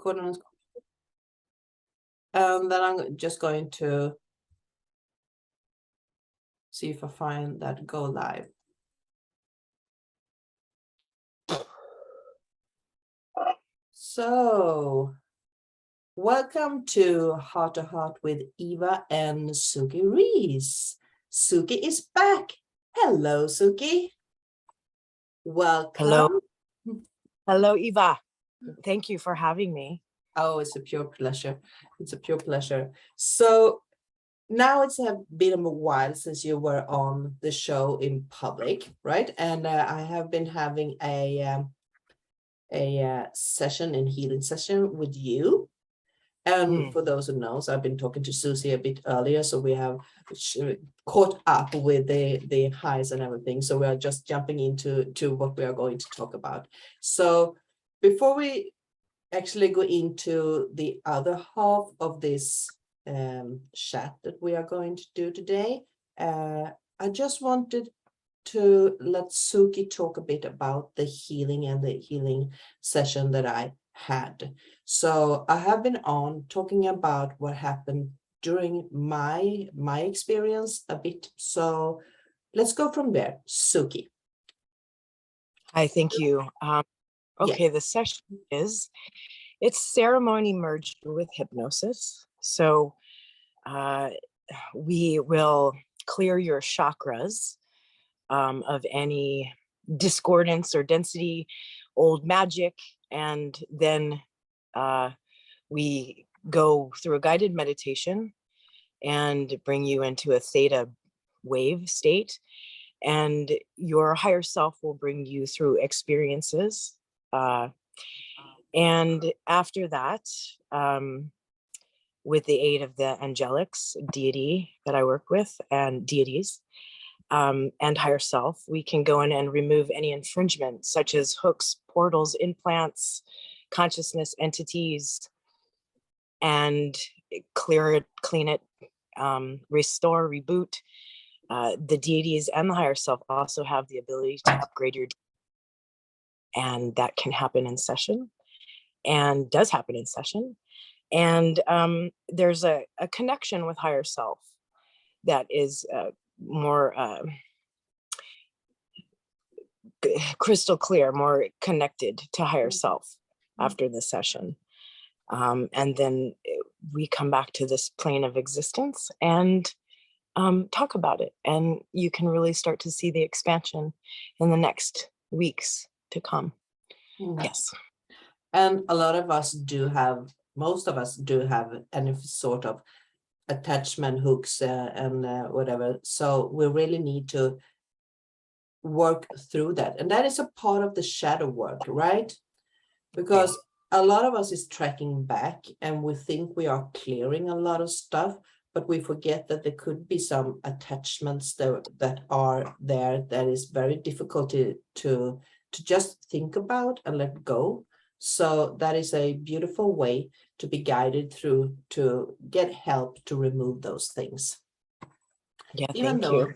recording. And then I'm just going to see if I find that go live. So, welcome to Heart to Heart with Eva and Suki Reese. Suki is back. Hello, Suki. Welcome. Hello. Hello, Eva. Thank you for having me. Oh, it's a pure pleasure. It's a pure pleasure. So now it's been a while since you were on the show in public, right? And I have been having a session and healing session with you. And for those who knows, I've been talking to Susie a bit earlier, so we have caught up with the highs and everything. So we are just jumping into what we are going to talk about. So before we actually go into the other half of this chat that we are going to do today, I just wanted to let Suki talk a bit about the healing and the healing session that I had. So I have been on talking about what happened during my experience a bit. So let's go from there, Suki. Hi, thank you. Okay, the session it's ceremony merged with hypnosis. So we will clear your chakras of any discordance or density, old magic, and then we go through a guided meditation and bring you into a theta wave state, and your higher self will bring you through experiences. And after that, with the aid of the angelics, deity that I work with, and deities, and higher self, we can go in and remove any infringement, such as hooks, portals, implants, consciousness entities, and clear it, clean it, restore, reboot. The deities and the higher self also have the ability to upgrade your, and that can happen in session, and does happen in session. And there's a connection with higher self that is more crystal clear, more connected to higher self after the session. And then we come back to this plane of existence and talk about it. And you can really start to see the expansion in the next weeks to come. Yes. And a lot of us do have, most of us do have any sort of attachment hooks and whatever. So we really need to work through that. And that is a part of the shadow work, right? Because a lot of us is tracking back and we think we are clearing a lot of stuff, but we forget that there could be some attachments that are there that is very difficult to just think about and let go. So that is a beautiful way to be guided through, to get help to remove those things. Yeah, thank you.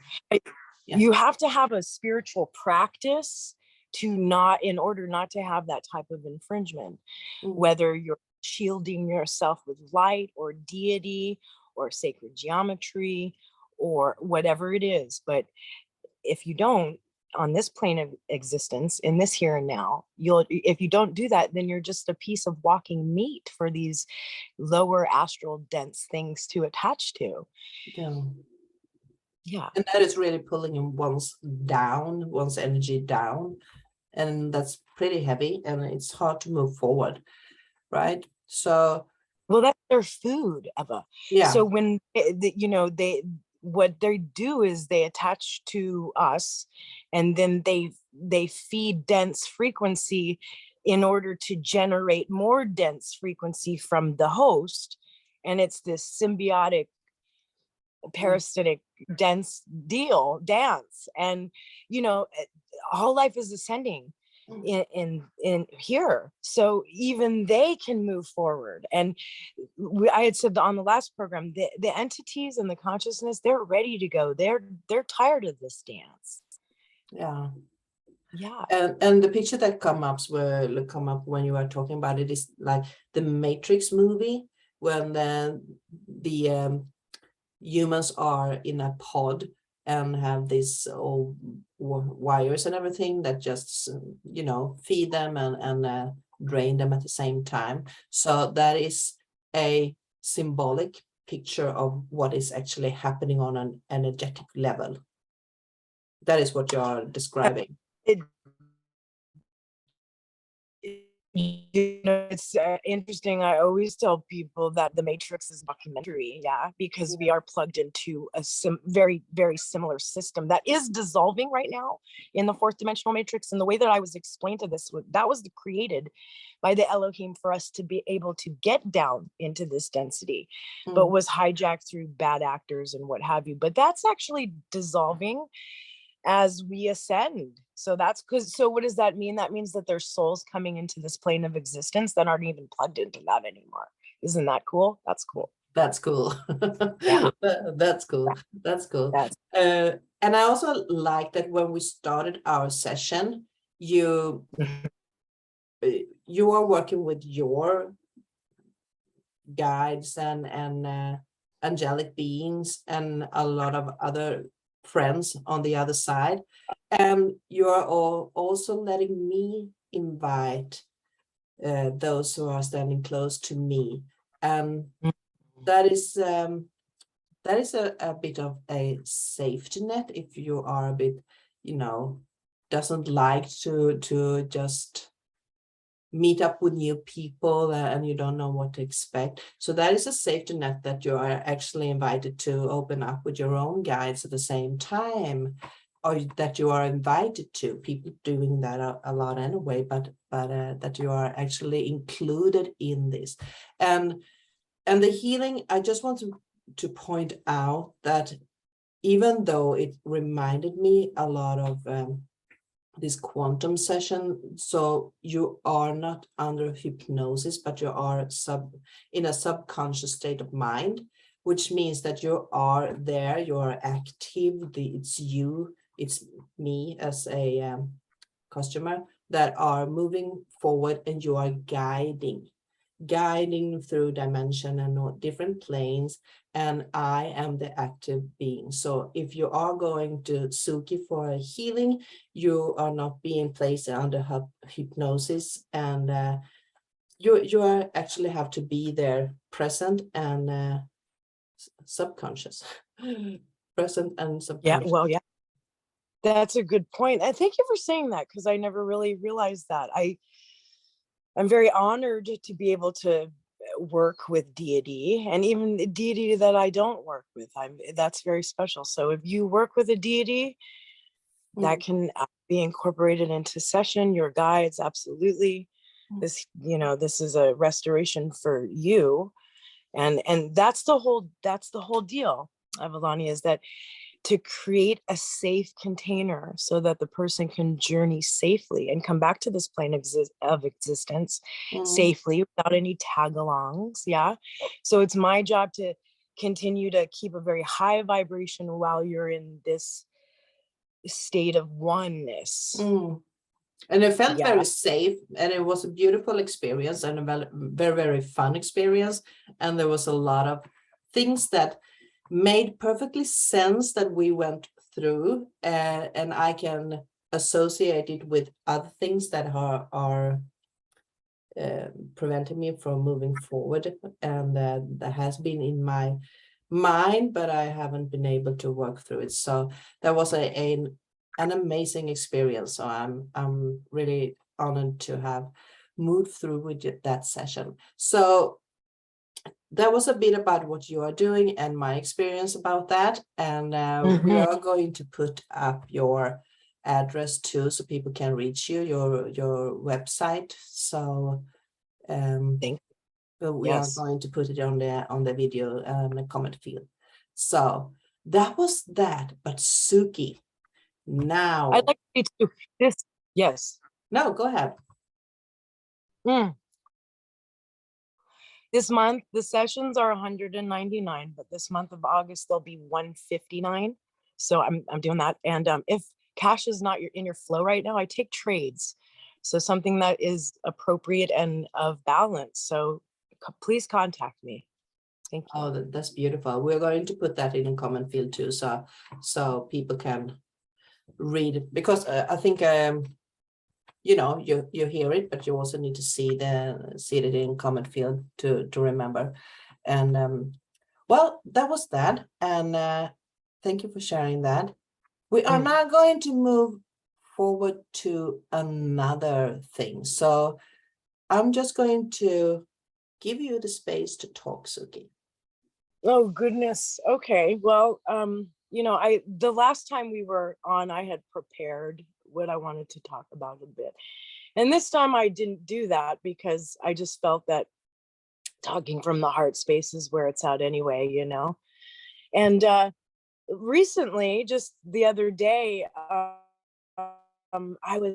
You have to have a spiritual practice in order not to have that type of infringement, whether you're shielding yourself with light or deity or sacred geometry or whatever it is. But if you don't, on this plane of existence, in this here and now, if you don't do that, then you're just a piece of walking meat for these lower astral dense things to attach to. Yeah. And that is really pulling one's energy down, and that's pretty heavy, and it's hard to move forward, right? So, well, that's their food, Eva. Yeah. So when what they do is they attach to us, and then they feed dense frequency in order to generate more dense frequency from the host, and it's this symbiotic parasitic dense dance. And all life is ascending in here, so even they can move forward. And I had said on the last program, the entities and the consciousness, they're ready to go. They're tired of this dance. Yeah. Yeah. And the picture that come up when you are talking about it is like the Matrix movie, when the humans are in a pod and have these old wires and everything that just feed them and drain them at the same time. So that is a symbolic picture of what is actually happening on an energetic level. That is what you are describing. It's interesting. I always tell people that the Matrix is a documentary, because we are plugged into a very, very similar system that is dissolving right now in the fourth dimensional matrix. And the way that I was explained to this, that was created by the Elohim for us to be able to get down into this density, but was hijacked through bad actors and what have you. But that's actually dissolving as we ascend. So what does that mean? That means that there's souls coming into this plane of existence that aren't even plugged into that anymore. Isn't that cool? That's cool. That's cool. Yeah. That's cool. That's cool. And I also like that when we started our session, you are working with your guides and angelic beings and a lot of other friends on the other side, and you are also letting me invite those who are standing close to me, and that is a bit of a safety net if you are a bit doesn't like to just meet up with new people and you don't know what to expect. So that is a safety net that you are actually invited to open up with your own guides at the same time, or that you are invited to. People doing that a lot anyway, but that you are actually included in this. And the healing, I just want to point out that even though it reminded me a lot of this quantum session, so you are not under hypnosis, but you are in a subconscious state of mind, which means that you are there, you are active. It's me as a customer that are moving forward, and you are guiding through dimension and different planes, and I am the active being. So if you are going to Suki for a healing, you are not being placed under hypnosis, and you are actually have to be there, present and subconscious. Present and subconscious. Yeah, that's a good point. And thank you for saying that, because I never really realized that. I'm very honored to be able to work with deity, and even the deity that I don't work with. That's very special. So if you work with a deity, that can be incorporated into session, your guides, absolutely. This is a restoration for you, and that's the whole deal, Avalani, is that to create a safe container so that the person can journey safely and come back to this plane of existence safely without any tag-alongs. Yeah. So it's my job to continue to keep a very high vibration while you're in this state of oneness. And it felt very safe, and it was a beautiful experience and a very, very fun experience. And there was a lot of things that made perfectly sense that we went through, and I can associate it with other things that are preventing me from moving forward, and that has been in my mind, but I haven't been able to work through it. So that was an amazing experience. So I'm really honored to have moved through with that session. So that was a bit about what you are doing and my experience about that. And we are going to put up your address too, so people can reach you, your website. So we are going to put it on the video and the comment field. So that was that. But Suki, now I'd like to this. Yes. No, go ahead. This month, the sessions are 199, but this month of August, they'll be 159. So I'm doing that. And cash is not in your flow right now, I take trades. So something that is appropriate and of balance. So please contact me. Thank you. Oh, that's beautiful. We're going to put that in a comment field too, so people can read it, because I think you know, you hear it, but you also need to see it in comment field to remember. And well, that was that, and thank you for sharing that. We are now going to move forward to another thing. So I'm just going to give you the space to talk, Suki. Oh goodness. Okay. Well, you know, the last time we were on, I had prepared what I wanted to talk about a bit. And this time I didn't do that because I just felt that talking from the heart space is where it's at anyway, you know. And recently, just the other day, I was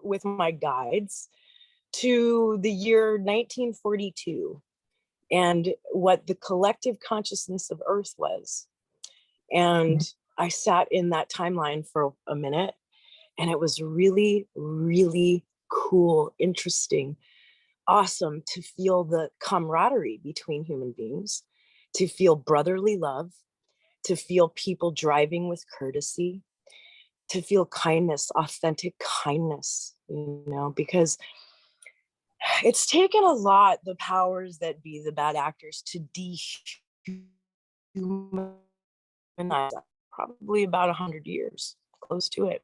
with my guides to the year 1942 and what the collective consciousness of Earth was. And I sat in that timeline for a minute, and it was really, really cool, interesting, awesome to feel the camaraderie between human beings, to feel brotherly love, to feel people driving with courtesy, to feel kindness, authentic kindness, you know, because it's taken a lot, the powers that be, the bad actors, to dehumanize probably about 100 years, close to it.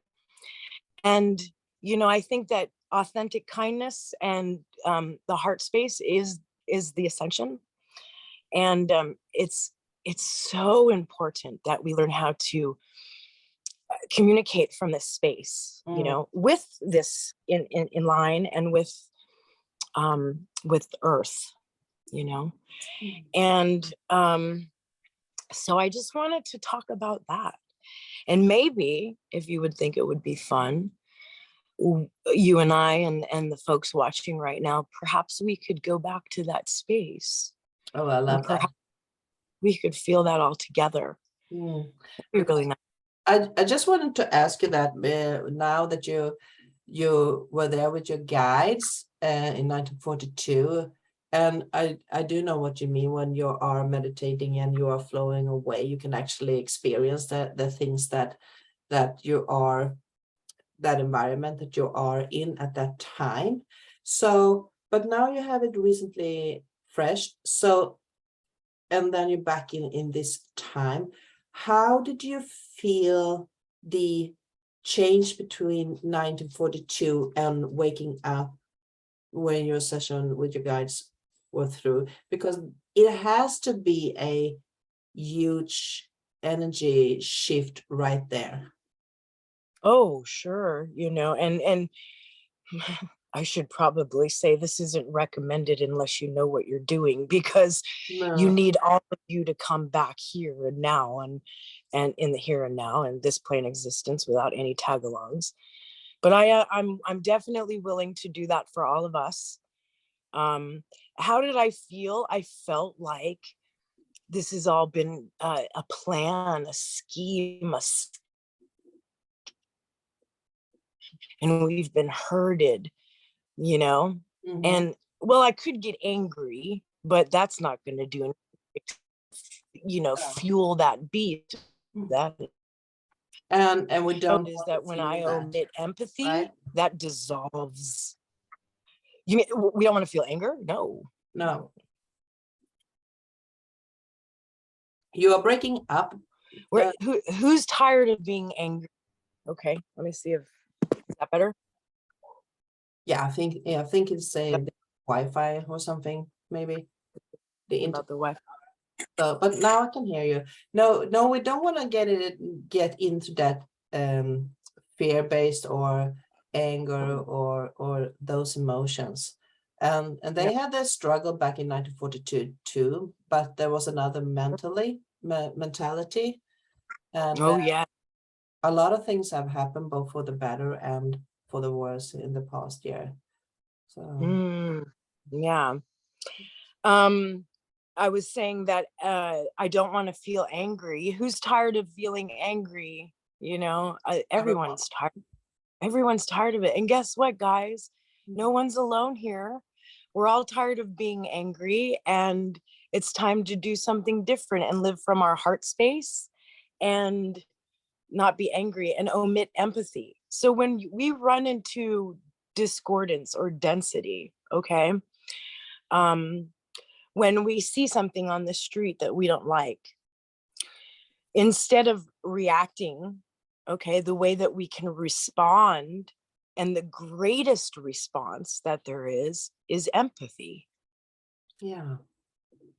And, you know, I think that authentic kindness and the heart space is the ascension. And it's so important that we learn how to communicate from this space, you know, with this in line and with Earth, you know. And so I just wanted to talk about that. And maybe if you would think it would be fun, you and I and the folks watching right now, perhaps we could go back to that space. Oh, I love that. We could feel that all together. Really nice. I just wanted to ask you that now that you were there with your guides in 1942, and I do know what you mean when you are meditating and you are flowing away. You can actually experience the things that you are, that environment that you are in at that time. So, but now you have it recently fresh. So, and then you're back in this time. How did you feel the change between 1942 and waking up when your session with your guides were through? Because it has to be a huge energy shift right there. Oh, sure. You know, and I should probably say this isn't recommended unless you know what you're doing, because you need all of you to come back here and now and in the here and now and this plane existence without any tag-alongs. But I'm definitely willing to do that for all of us. How did I feel? I felt like this has all been a plan, a scheme, and we've been herded, you know. And well, I could get angry, but that's not going to do anything, you know, fuel that beat. That and we don't is that when I omit empathy, right? that dissolves. You mean we don't want to feel anger? No. You are breaking up. Who's tired of being angry? Okay, let me see if is that better. Yeah, I think it's the Wi-Fi or something, maybe about the Wi-Fi. So, but now I can hear you. No, we don't want to get into that fear-based or anger or those emotions. And they had their struggle back in 1942 too, but there was another mentality. And a lot of things have happened both for the better and for the worse in the past year. So yeah. I was saying that I don't want to feel angry. Who's tired of feeling angry? You know, everyone's tired. Everyone's tired of it. And guess what, guys? No one's alone here. We're all tired of being angry, and it's time to do something different and live from our heart space and not be angry and omit empathy. So when we run into discordance or density, okay, when we see something on the street that we don't like, instead of reacting, okay, the way that we can respond, and the greatest response that there is empathy. Yeah.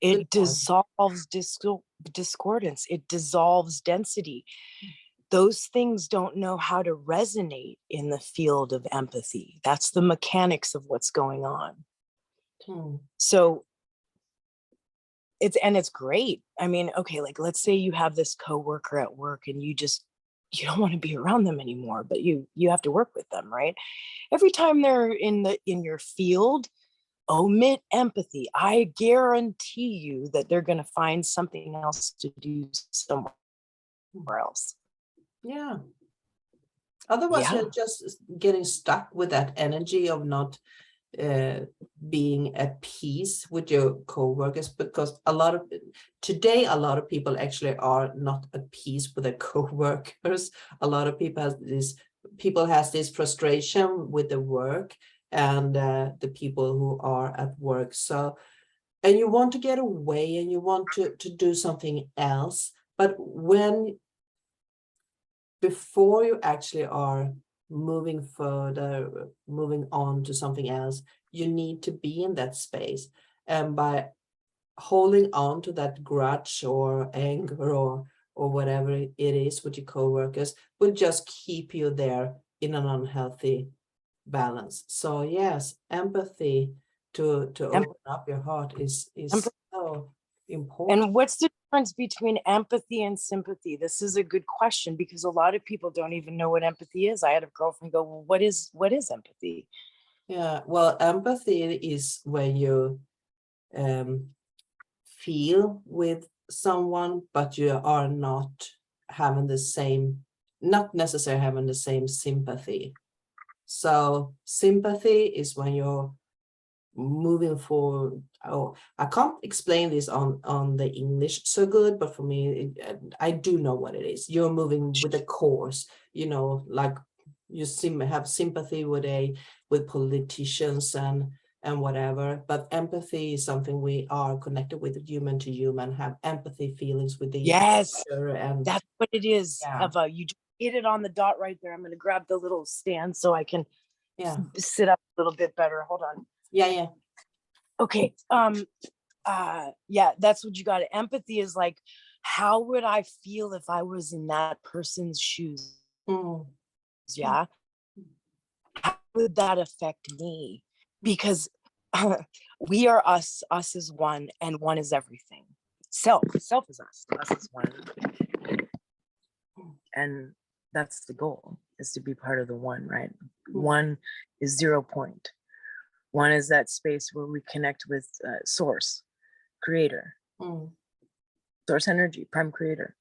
It dissolves discordance. It dissolves density. Those things don't know how to resonate in the field of empathy. That's the mechanics of what's going on. So it's great. I mean, okay, like let's say you have this coworker at work and you don't want to be around them anymore, but you have to work with them, right? Every time they're in your field, omit empathy. I guarantee you that they're going to find something else to do somewhere else. Yeah. Otherwise, you're just getting stuck with that energy of not being at peace with your co-workers, because a lot of people actually are not at peace with their co-workers. A lot of people has this frustration with the work and the people who are at work. So, and you want to get away and you want to do something else, but before you actually are moving further, moving on to something else, you need to be in that space. And by holding on to that grudge or anger or whatever it is with your co-workers will just keep you there in an unhealthy balance. So yes, empathy to open up your heart is so important. And what's the difference between empathy and sympathy? This is a good question, because a lot of people don't even know what empathy is. I had a girlfriend go, well, what is empathy? Yeah, well, empathy is when you feel with someone, but you are not necessarily having the same sympathy. So sympathy is when you're moving forward. Oh, I can't explain this on the English so good, but for me, I do know what it is. You're moving with a course, like you have sympathy with politicians and whatever, but empathy is something we are connected with, human to human, have empathy feelings with the other, and that's what it is. Yeah. Eva, you hit it on the dot right there. I'm going to grab the little stand so I can sit up a little bit better. Hold on. Yeah. Okay. That's what you got. Empathy is like, how would I feel if I was in that person's shoes? Yeah. How would that affect me? Because we are us is one, and one is everything. Self is us is one. And that's the goal, is to be part of the one, right? One is 0 point. One is that space where we connect with source, creator, source energy, prime creator.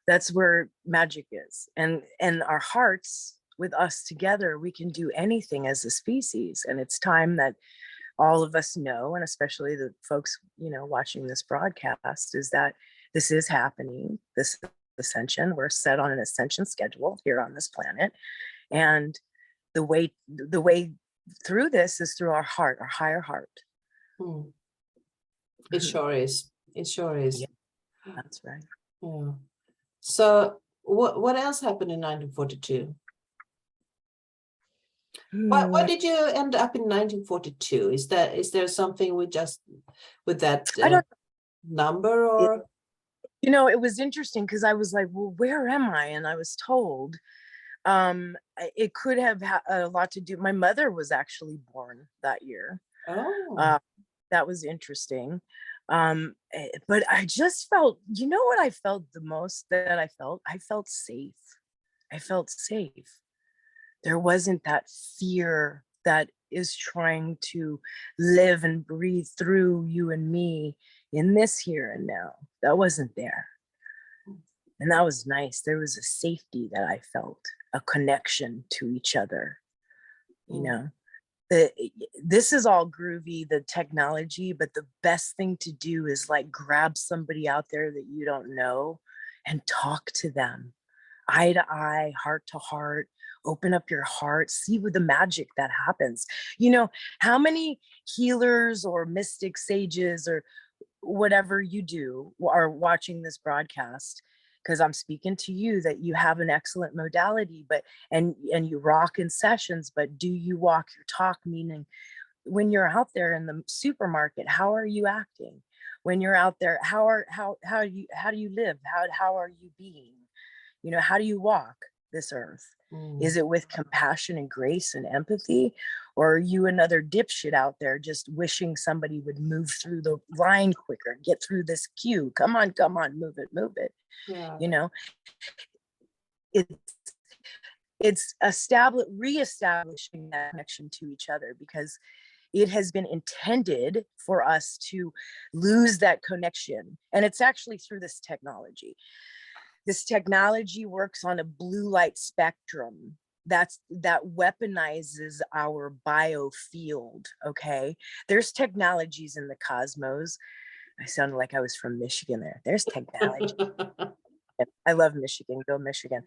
That's where magic is. And our hearts, with us together, we can do anything as a species. And it's time that all of us know, and especially the folks, watching this broadcast, is that this is happening. This ascension, we're set on an ascension schedule here on this planet. And the way through this is through our heart, our higher heart. It sure is. Yeah, that's right. Yeah. So what else happened in 1942? Why did you end up in 1942? Is there something with that number, or? It was interesting because I was like, well, where am I? And I was told it could have a lot to do. My mother was actually born that year. Oh. That was interesting. But I just felt, what I felt the most that I felt safe. I felt safe. There wasn't that fear that is trying to live and breathe through you and me in this here and now. That wasn't there. And that was nice. There was a safety that I felt, a connection to each other. You know, this is all groovy, the technology, but the best thing to do is like grab somebody out there that you don't know and talk to them eye to eye, heart to heart. Open up your heart, see with the magic that happens. You know, how many healers or mystic sages or whatever you do are watching this broadcast, because I'm speaking to you that you have an excellent modality, but and you rock in sessions, but do you walk your talk? Meaning when you're out there in the supermarket, how are you acting? When you're out there, how do you live? How are you being? You know, how do you walk this earth? Is it with compassion and grace and empathy? Or are you another dipshit out there just wishing somebody would move through the line quicker, get through this queue? Come on, move it. Yeah. You know, it's reestablishing that connection to each other, because it has been intended for us to lose that connection. And it's actually through this technology. This technology works on a blue light spectrum that weaponizes our biofield. Okay, there's technologies in the cosmos. I sounded like I was from Michigan there. There's technology. I love Michigan. Go Michigan.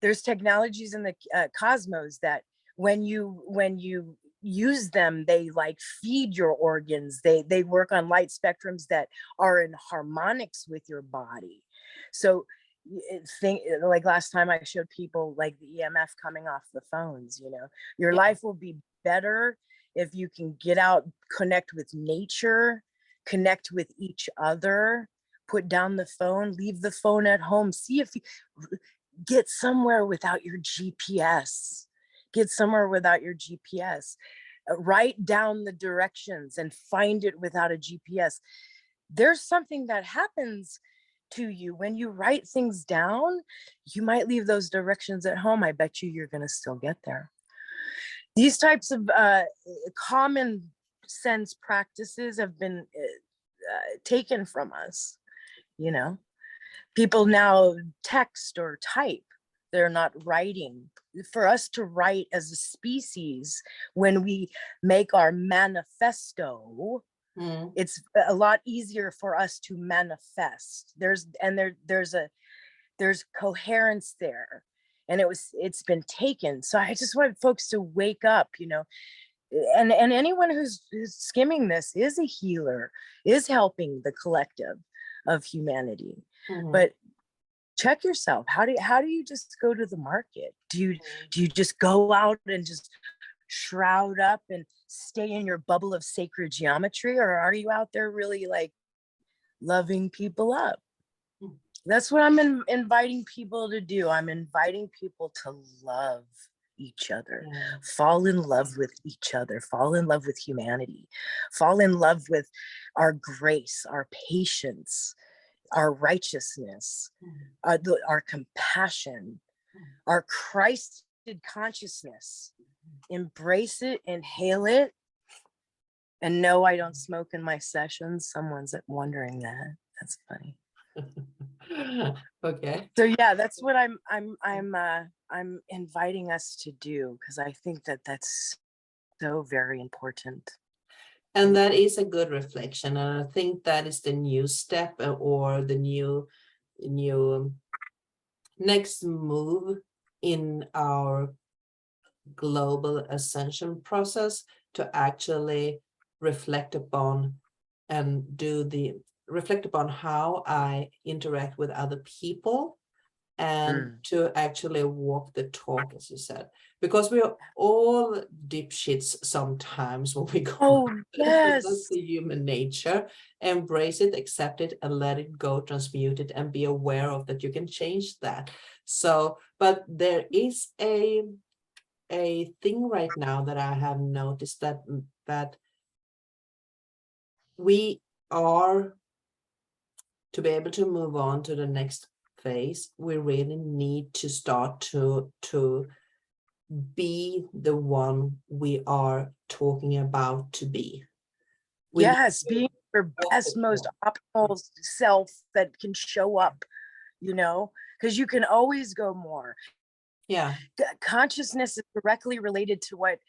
There's technologies in the cosmos that when you use them, they like feed your organs. They work on light spectrums that are in harmonics with your body. So think like last time I showed people like the EMF coming off the phones. You know, your life will be better if you can get out, connect with nature, connect with each other, put down the phone, leave the phone at home. See if you get somewhere without your GPS. Get somewhere without your GPS. Write down the directions and find it without a GPS. There's something that happens to you when you write things down. You might leave those directions at home. I bet you're going to still get there. These types of common sense practices have been taken from us. You know, people now text or type. They're not writing. For us to write as a species, when we make our manifesto, it's a lot easier for us to manifest. There's coherence there, and it's been taken. So I just want folks to wake up, you know, and anyone who's skimming this is a healer, is helping the collective of humanity. But check yourself. How do you just go to the market? Do you just go out and just shroud up and stay in your bubble of sacred geometry, or are you out there really like loving people up? That's what I'm inviting people to do. I'm inviting people to love each other, fall in love with each other, fall in love with humanity, fall in love with our grace, our patience, our righteousness, our compassion, our Christed consciousness. Embrace it, inhale it, and no, I don't smoke in my sessions. Someone's wondering that. That's funny. Okay. So yeah, that's what I'm inviting us to do, because I think that's so very important. And that is a good reflection, and I think that is the new step or the new next move in our global ascension process, to actually reflect upon how I interact with other people, and to actually walk the talk, as you said, because we are all dipshits sometimes when we go. Oh, yes. That's the human nature. Embrace it, accept it, and let it go, transmute it, and be aware of that you can change that. So, but there is a thing right now that I have noticed, that we are, to be able to move on to the next phase, we really need to start to be the one we are talking about to be. Yes, being your best, most optimal self that can show up, because you can always go more. Yeah. Consciousness is directly related to what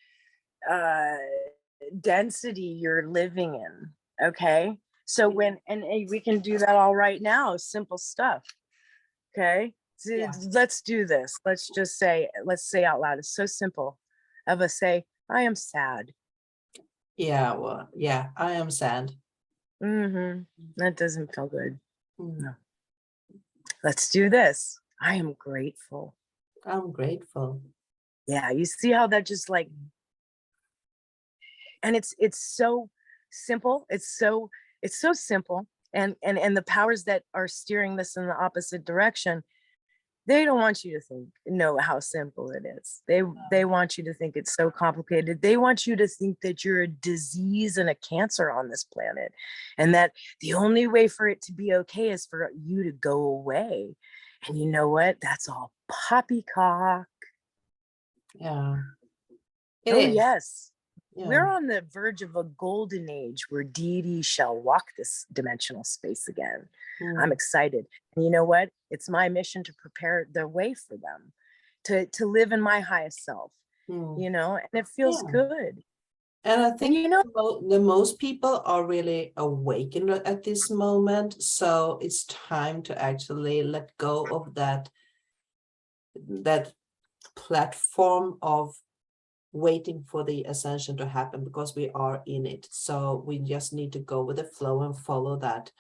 density you're living in. Okay. So and we can do that all right now, simple stuff. Okay. So Yeah. let's do this. Let's say out loud. It's so simple. Eva, say, I am sad. Yeah. Well, yeah, I am sad. That doesn't feel good. Mm. No. Let's do this. I am grateful. I'm grateful. Yeah. You see how that just like, and it's so simple. It's so simple. And the powers that are steering this in the opposite direction, they don't want you to know how simple it is. They want you to think it's so complicated. They want you to think that you're a disease and a cancer on this planet, and that the only way for it to be okay is for you to go away. And you know what? That's all poppycock. Yeah. Yes. Yeah. We're on the verge of a golden age where deity shall walk this dimensional space again. I'm excited. And you know what? It's my mission to prepare the way for them to live in my highest self, and it feels good. And I think, and the most people are really awakened at this moment. So it's time to actually let go of that platform of waiting for the ascension to happen, because we are in it. So we just need to go with the flow and follow that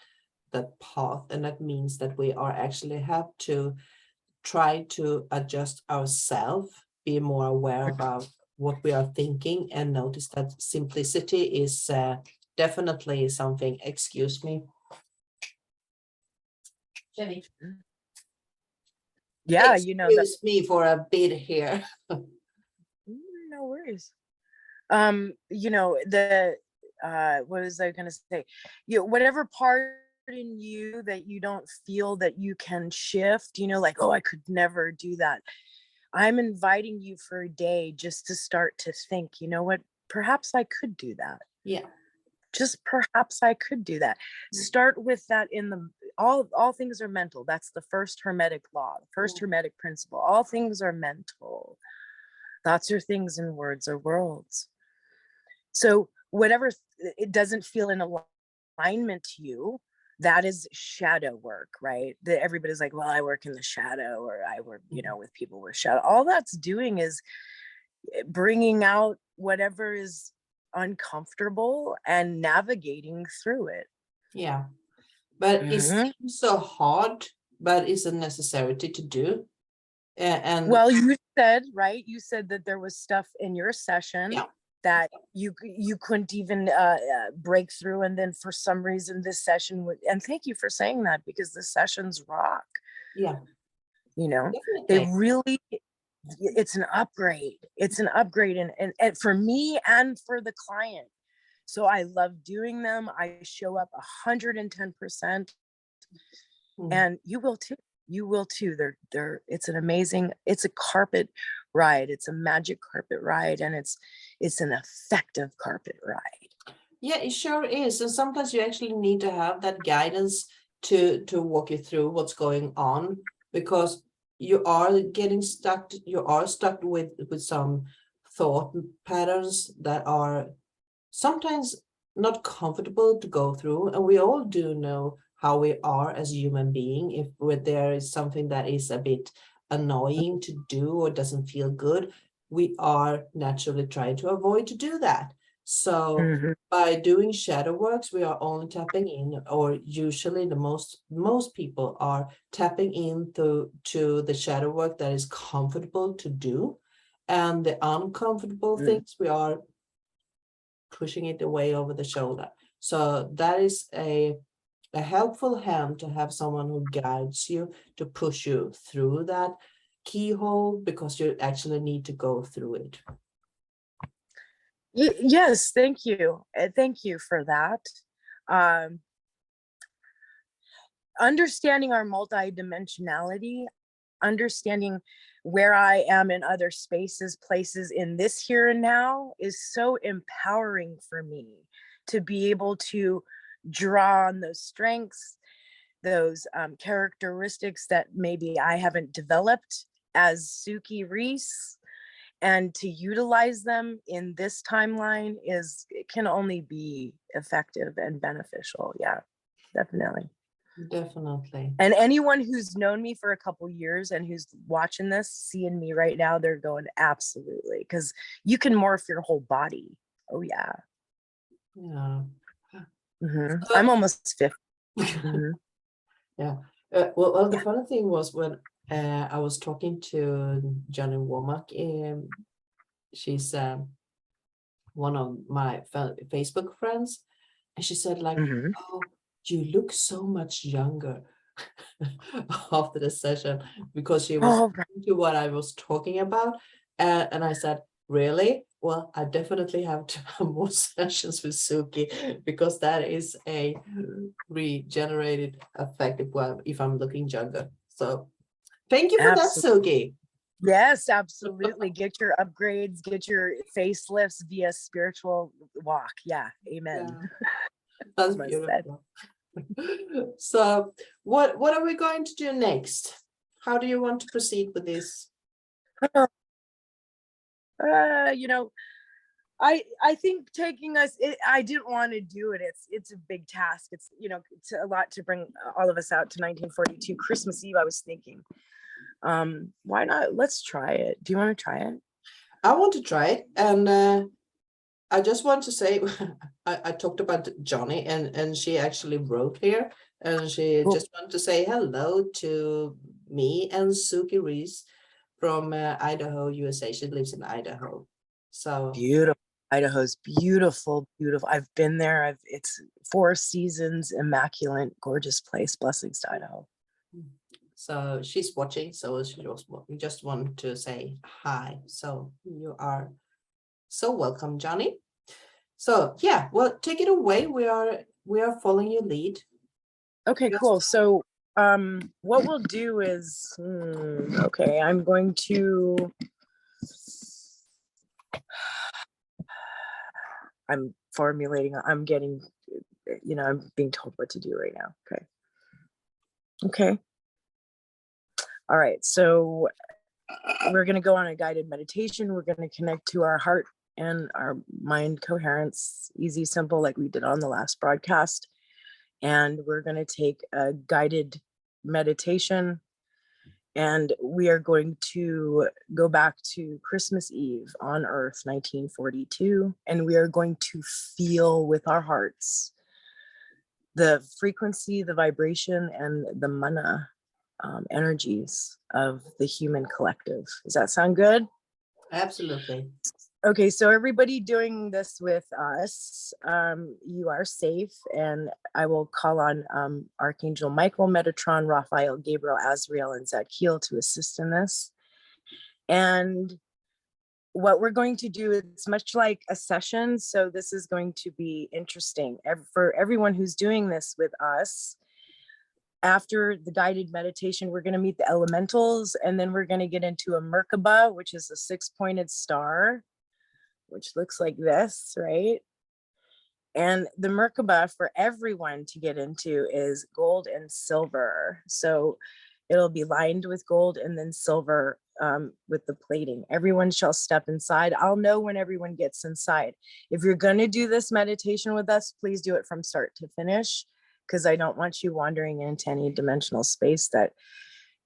path. And that means that we are actually have to try to adjust ourselves, be more aware about what we are thinking, and notice that simplicity is definitely something. Excuse me, Jenny. Yeah, excuse me for a bit here. No worries. What was I gonna say? Whatever part in you that you don't feel that you can shift, like, oh, I could never do that. I'm inviting you for a day just to start to think, you know what, perhaps I could do that. Yeah. Just perhaps I could do that. Start with that all things are mental. That's the first Hermetic law, the first Hermetic principle. All things are mental. Thoughts are things and words are worlds. So whatever it doesn't feel in alignment to you, that is shadow work, right? That everybody's like, well, I work in the shadow, or I work, with people with shadow. All that's doing is bringing out whatever is uncomfortable and navigating through it. Yeah. But it seems so hard, but it's a necessity to do. And well, you said that there was stuff in your session that you couldn't even break through, and then for some reason this session would, and thank you for saying that, because the sessions rock. They really, it's an upgrade. And for me and for the client. So I love doing them. I show up 110%, and you will too. It's an amazing, it's a carpet ride. It's a magic carpet ride, and it's an effective carpet ride. Yeah, it sure is. And sometimes you actually need to have that guidance to walk you through what's going on, because you are getting stuck. You are stuck with some thought patterns that are sometimes not comfortable to go through. And we all do know how we are as a human being. If there is something that is a bit annoying to do or doesn't feel good, we are naturally trying to avoid to do that. So by doing shadow works, we are only tapping in, or usually the most people are tapping into the shadow work that is comfortable to do, and the uncomfortable things we are pushing it away over the shoulder. So that is a helpful hand to have someone who guides you, to push you through that keyhole, because you actually need to go through it. Yes, thank you. Thank you for that. Understanding our multidimensionality, understanding where I am in other spaces, places in this here and now is so empowering for me to be able to draw on those strengths, those characteristics that maybe I haven't developed as Suki Reese, and to utilize them in this timeline it can only be effective and beneficial. Yeah, definitely. Definitely. And anyone who's known me for a couple years and who's watching this, seeing me right now, they're going, absolutely, because you can morph your whole body. Oh yeah. Yeah. I'm almost 50. Yeah. Well, the funny thing was when I was talking to Johnny Womack, she's one of my Facebook friends, and she said like, "Oh, you look so much younger." After the session, because she was into what I was talking about, and I said, "Really? Well, I definitely have to have more sessions with Suki, because that is a regenerated effective one if I'm looking younger." So thank you for that, Suki. Yes, absolutely. Get your upgrades, get your facelifts via spiritual walk. Yeah, amen. Yeah. That's beautiful. So what are we going to do next? How do you want to proceed with this? I think taking us, I didn't want to do it. It's a big task. It's, it's a lot to bring all of us out to 1942 Christmas Eve. I was thinking, why not? Let's try it. Do you want to try it? I want to try it. And I just want to say, I talked about Johnny, and she actually wrote here, and she just wanted to say hello to me and Suki Reese from Idaho, USA. She lives in Idaho. So beautiful. Idaho's beautiful, beautiful. I've been there. It's 4 seasons, immaculate, gorgeous place. Blessings to Idaho. So she's watching. So she just wanted to say hi. So you are so welcome, Johnny. So yeah, well, take it away. We are following your lead. Okay, cool. So what we'll do is, okay, I'm going to, I'm formulating, I'm getting, I'm being told what to do right now. Okay. All right. So we're going to go on a guided meditation. We're going to connect to our heart and our mind coherence, easy, simple, like we did on the last broadcast. And we're going to take a guided meditation, and we are going to go back to Christmas Eve on Earth, 1942, and we are going to feel with our hearts the frequency, the vibration, and the mana energies of the human collective. Does that sound good? Absolutely. Okay, so everybody doing this with us, you are safe, and I will call on Archangel Michael, Metatron, Raphael, Gabriel, Azrael, and Zadkiel to assist in this. And what we're going to do, it's much like a session, so this is going to be interesting for everyone who's doing this with us. After the guided meditation, we're going to meet the elementals, and then we're going to get into a Merkabah, which is a 6-pointed star, which looks like this, right? And the Merkabah for everyone to get into is gold and silver. So it'll be lined with gold and then silver with the plating. Everyone shall step inside. I'll know when everyone gets inside. If you're going to do this meditation with us, please do it from start to finish, because I don't want you wandering into any dimensional space that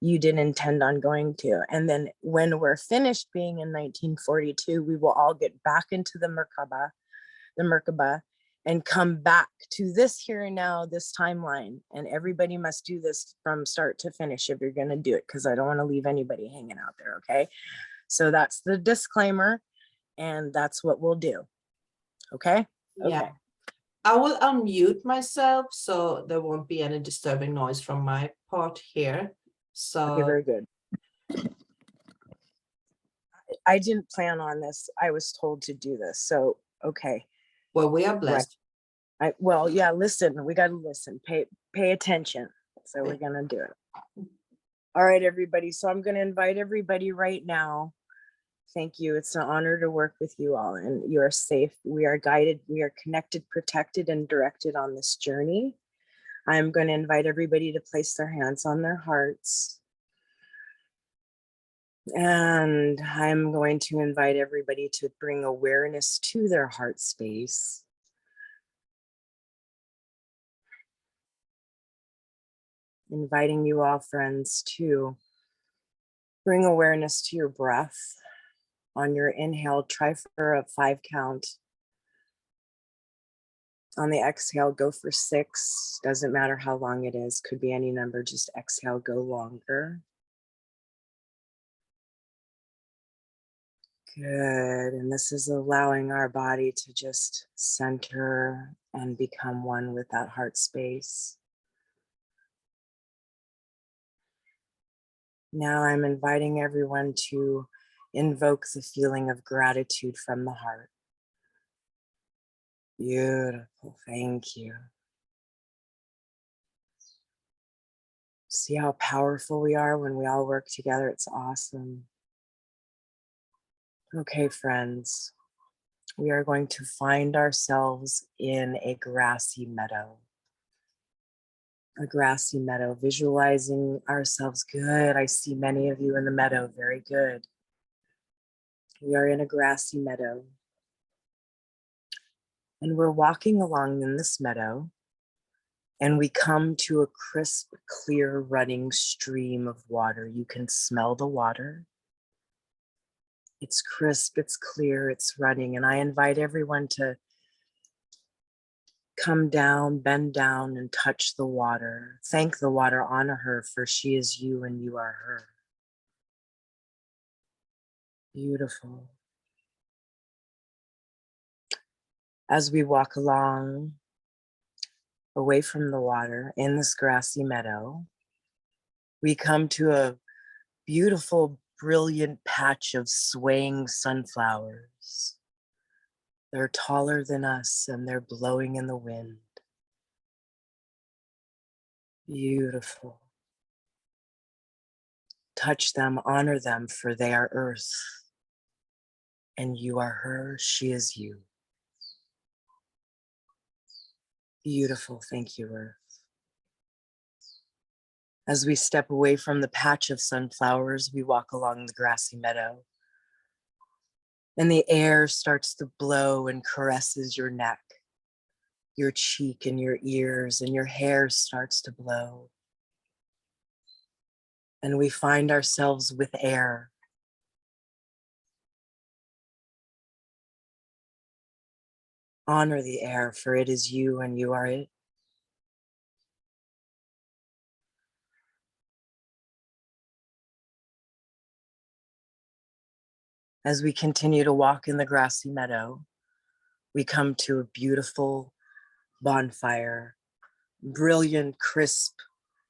you didn't intend on going to. And then when we're finished being in 1942, we will all get back into the Merkabah, and come back to this here and now, this timeline. And everybody must do this from start to finish if you're going to do it, because I don't want to leave anybody hanging out there. Okay. So that's the disclaimer, and that's what we'll do. Okay. Yeah. Okay. I will unmute myself so there won't be any disturbing noise from my part here. So okay, very good. I didn't plan on this. I was told to do this. So, okay. Well, we are blessed. Right. Well, yeah, listen, we got to listen, pay attention. So we're going to do it. All right, everybody. So I'm going to invite everybody right now. Thank you. It's an honor to work with you all, and you are safe. We are guided. We are connected, protected, and directed on this journey. I'm going to invite everybody to place their hands on their hearts. And I'm going to invite everybody to bring awareness to their heart space. Inviting you all, friends, to bring awareness to your breath. On your inhale, try for a 5 count. On the exhale, go for 6. Doesn't matter how long it is, could be any number, just exhale, go longer. Good, and this is allowing our body to just center and become one with that heart space. Now I'm inviting everyone to invoke the feeling of gratitude from the heart. Beautiful, thank you. See how powerful we are when we all work together. It's awesome. Okay, friends, we are going to find ourselves in a grassy meadow. A grassy meadow, visualizing ourselves. Good, I see many of you in the meadow, very good. We are in a grassy meadow. And we're walking along in this meadow, and we come to a crisp, clear, running stream of water. You can smell the water. It's crisp, it's clear, it's running. And I invite everyone to come down, bend down, and touch the water. Thank the water, honor her, for she is you and you are her. Beautiful. As we walk along, away from the water, in this grassy meadow, we come to a beautiful, brilliant patch of swaying sunflowers. They're taller than us and they're blowing in the wind. Beautiful. Touch them, honor them, for they are earth. And you are her, she is you. Beautiful, thank you, earth. As we step away from the patch of sunflowers, we walk along the grassy meadow. And the air starts to blow and caresses your neck, your cheek and your ears, and your hair starts to blow. And we find ourselves with air. Honor the air, for it is you and you are it. As we continue to walk in the grassy meadow, we come to a beautiful bonfire, brilliant, crisp.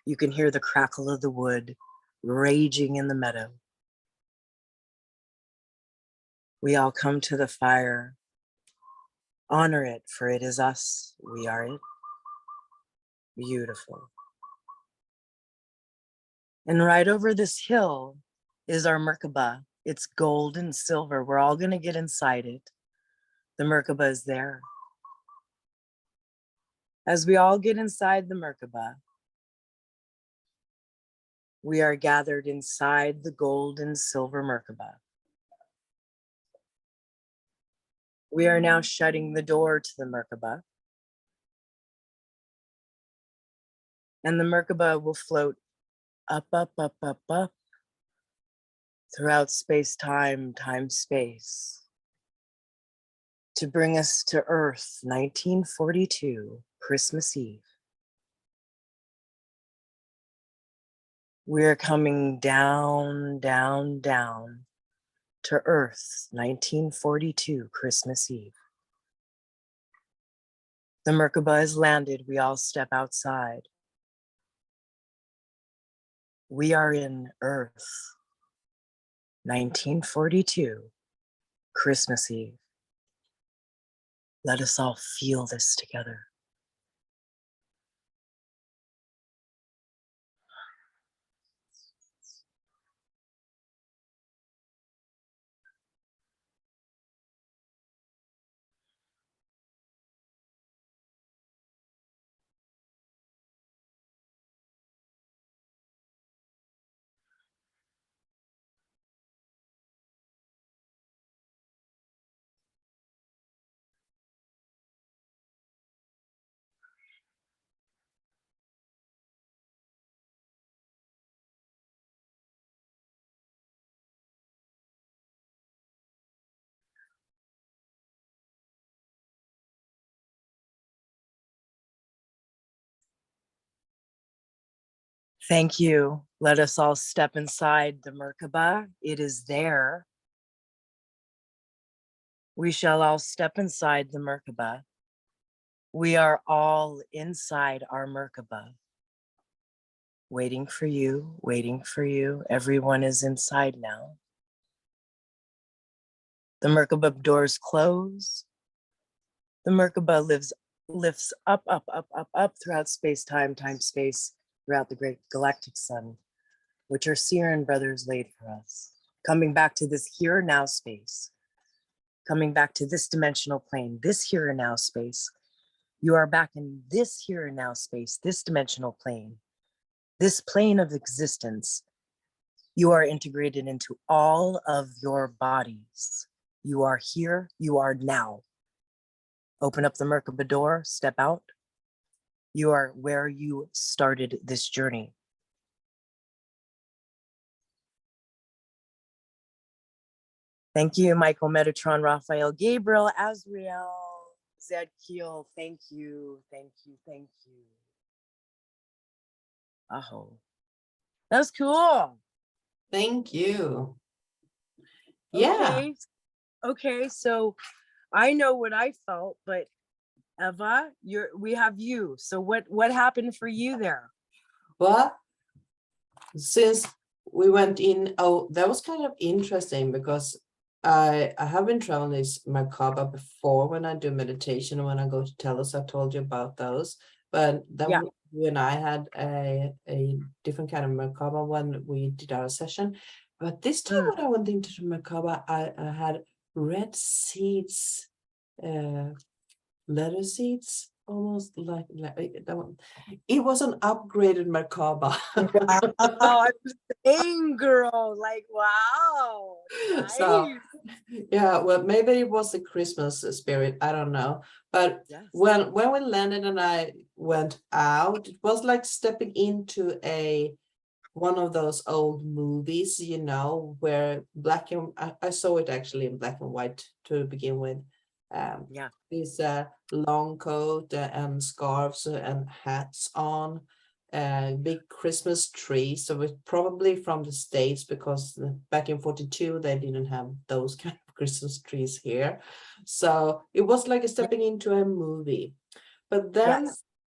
You can hear the crackle of the wood raging in the meadow. We all come to the fire. Honor it, for it is us. We are it. Beautiful. And right over this hill is our Merkabah. It's gold and silver. We're all going to get inside it. The Merkabah is there. As we all get inside the Merkabah, we are gathered inside the gold and silver Merkabah. We are now shutting the door to the Merkabah. And the Merkabah will float up, up, up, up, up, throughout space, time, space, to bring us to Earth, 1942, Christmas Eve. We're coming down, down, down to Earth, 1942, Christmas Eve. The Merkabah has landed. We all step outside. We are in Earth, 1942, Christmas Eve. Let us all feel this together. Thank you. Let us all step inside the Merkabah. It is there. We shall all step inside the Merkabah. We are all inside our Merkabah. Waiting for you, waiting for you. Everyone is inside now. The Merkabah doors close. The Merkabah lifts up, up, up, up, up throughout space, time, space, throughout the great galactic sun, which our Siren brothers laid for us. Coming back to this here and now space, coming back to this dimensional plane, this here and now space. You are back in this here and now space, this dimensional plane, this plane of existence. You are integrated into all of your bodies. You are here, you are now. Open up the Merkabah door, step out. You are where you started this journey. Thank you, Michael, Metatron, Raphael, Gabriel, Azrael, Zadkiel. Thank you, thank you, thank you. Aho. That was cool. Thank you. Yeah. Okay, so I know what I felt, but Eva, we have you. So what happened for you there? Well, since we went in, that was kind of interesting because I have been traveling this Merkabah before when I do meditation and when I go to Telos, I told you about those. But then you and I had a different kind of Merkabah when we did our session. But this time when I went into the Merkabah, I had red seeds, leather seeds, almost like that one. It was an upgraded Merkabah. Oh, I'm saying, girl, like, wow. Nice. So, yeah, well, maybe it was the Christmas spirit. I don't know. But when we landed and I went out, it was like stepping into one of those old movies, you know, where I saw it actually in black and white to begin with. These long coat and scarves and hats on, big Christmas tree. So it's probably from the States because back in 42 they didn't have those kind of Christmas trees here. So it was like stepping into a movie. But then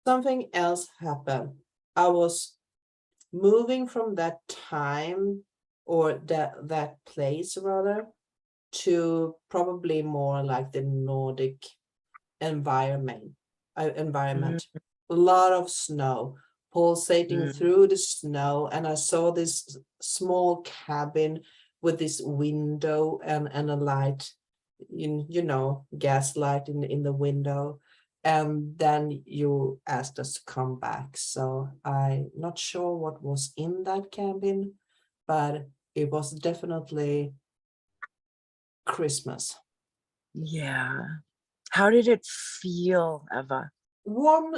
something else happened. I was moving from that time or that place rather to probably more like the Nordic environment. A lot of snow pulsating through the snow, and I saw this small cabin with this window and a light, you know, gas light in the window. And then you asked us to come back. So I'm not sure what was in that cabin, but it was definitely Christmas. Yeah. How did it feel, Eva? Warm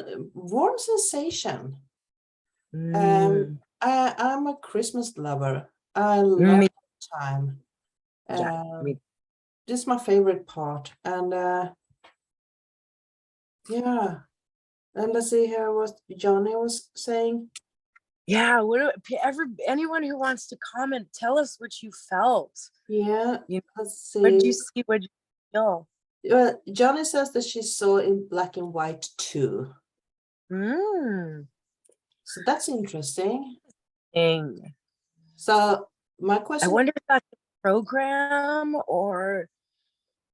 sensation. I'm a Christmas lover. I love time. This is my favorite part. And yeah. And let's see here what Johnny was saying. Yeah, anyone who wants to comment, tell us what you felt. Yeah, let's see. What did you see? What did you feel? Well, Johnny says that she saw in black and white too. So that's interesting. So my question, I wonder if that's a program or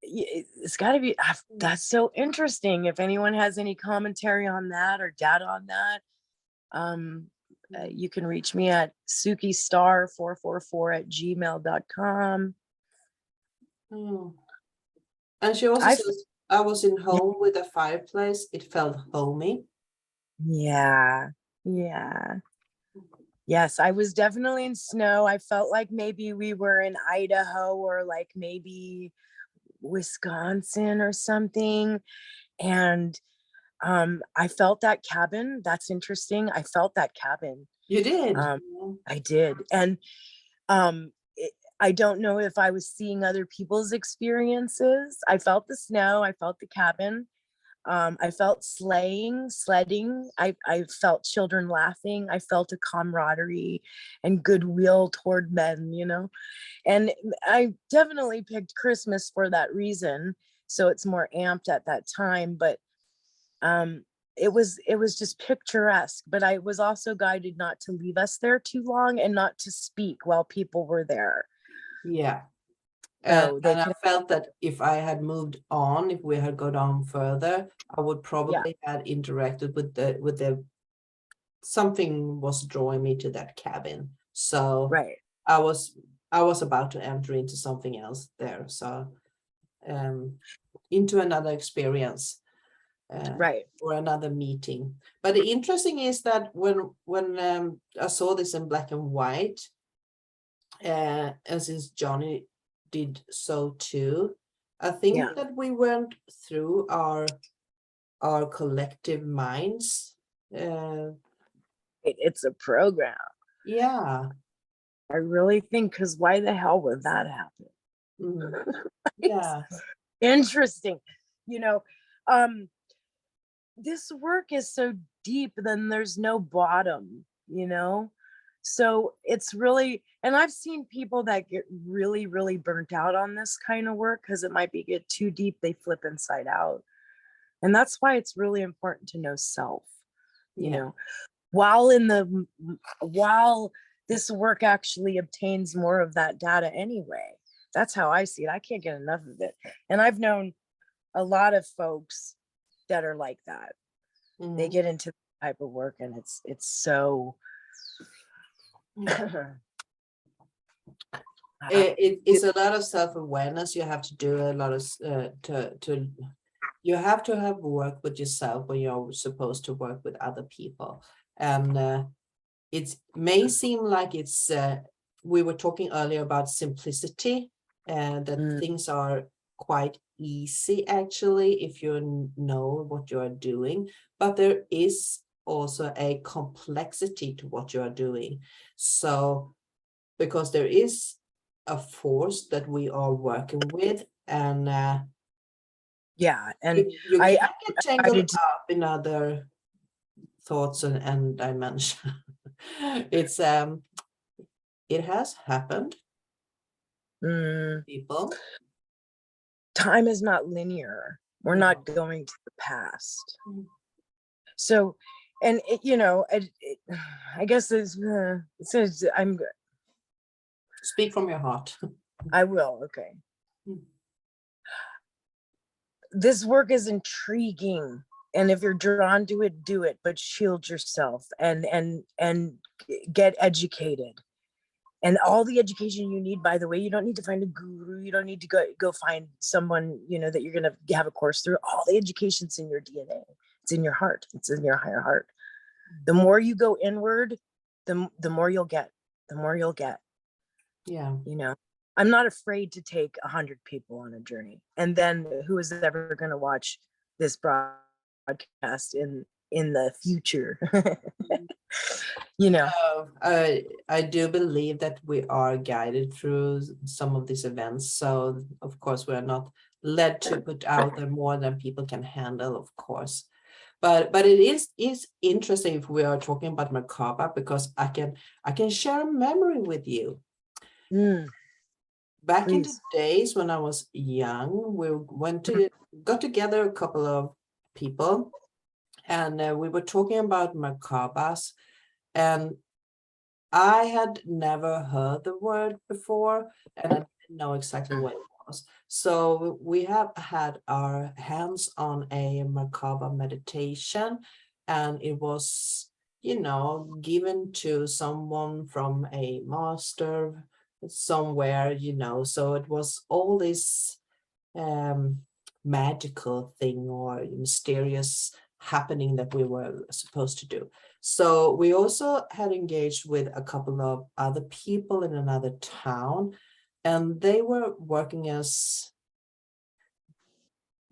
it's got to be. That's so interesting. If anyone has any commentary on that or data on that, you can reach me at sukistar444@gmail.com. And she also says, I was in home with a fireplace. It felt homey. Yeah. Yes, I was definitely in snow. I felt like maybe we were in Idaho or like maybe Wisconsin or something. And I felt that cabin. That's interesting. I felt that cabin. You did? I did. And I don't know if I was seeing other people's experiences. I felt the snow. I felt the cabin. I felt sledding. I felt children laughing. I felt a camaraderie and goodwill toward men, you know. And I definitely picked Christmas for that reason. So it's more amped at that time. But it was just picturesque. But I was also guided not to leave us there too long and not to speak while people were there. Yeah. So And I felt that if I had moved on, if we had gone on further, I would probably had interacted with the something was drawing me to that cabin. So right. I was about to enter into something else there. So into another experience. Right. Or another meeting. But the interesting is that when I saw this in black and white, and since Johnny did so too, I think that we went through our collective minds. It's a program. Yeah. I really think, because why the hell would that happen? Yeah. Interesting. You know, this work is so deep, then there's no bottom, you know? So it's really, and I've seen people that get really, really burnt out on this kind of work because it might be get too deep, they flip inside out. And that's why it's really important to know self, you know, while this work actually obtains more of that data anyway. That's how I see it. I can't get enough of it. And I've known a lot of folks that are like that. They get into the type of work and it's so it's a lot of self-awareness. You have to do a lot of you have to have work with yourself when you're supposed to work with other people. And it may seem like it's we were talking earlier about simplicity, and that things are quite easy actually if you know what you are doing, but there is also a complexity to what you are doing. So because there is a force that we are working with, and and you can't get tangled up in other thoughts and dimension. It's it has happened. People, time is not linear. We're not going to the past. So, and you know, I guess it says I'm good. Speak from your heart. I will. Okay. This work is intriguing, and if you're drawn to it, do it, but shield yourself and get educated. And all the education you need, by the way, you don't need to find a guru. You don't need to go find someone, you know, that you're going to have a course through. All the education's in your DNA. It's in your heart. It's in your higher heart. The more you go inward, the more you'll get. The more you'll get. Yeah. You know, I'm not afraid to take 100 people on a journey. And then who is ever going to watch this broadcast in the future? You know, I do believe that we are guided through some of these events. So of course we are not led to put out there more than people can handle, of course. But it is interesting if we are talking about Merkabah, because I can share a memory with you. Back in the days when I was young, we got together a couple of people, and we were talking about Merkabahs, and I had never heard the word before, and I didn't know exactly what it was. So we have had our hands on a Merkabah meditation, and it was, you know, given to someone from a master somewhere, you know. So it was all this magical thing or mysterious happening that we were supposed to do. So we also had engaged with a couple of other people in another town, and they were working as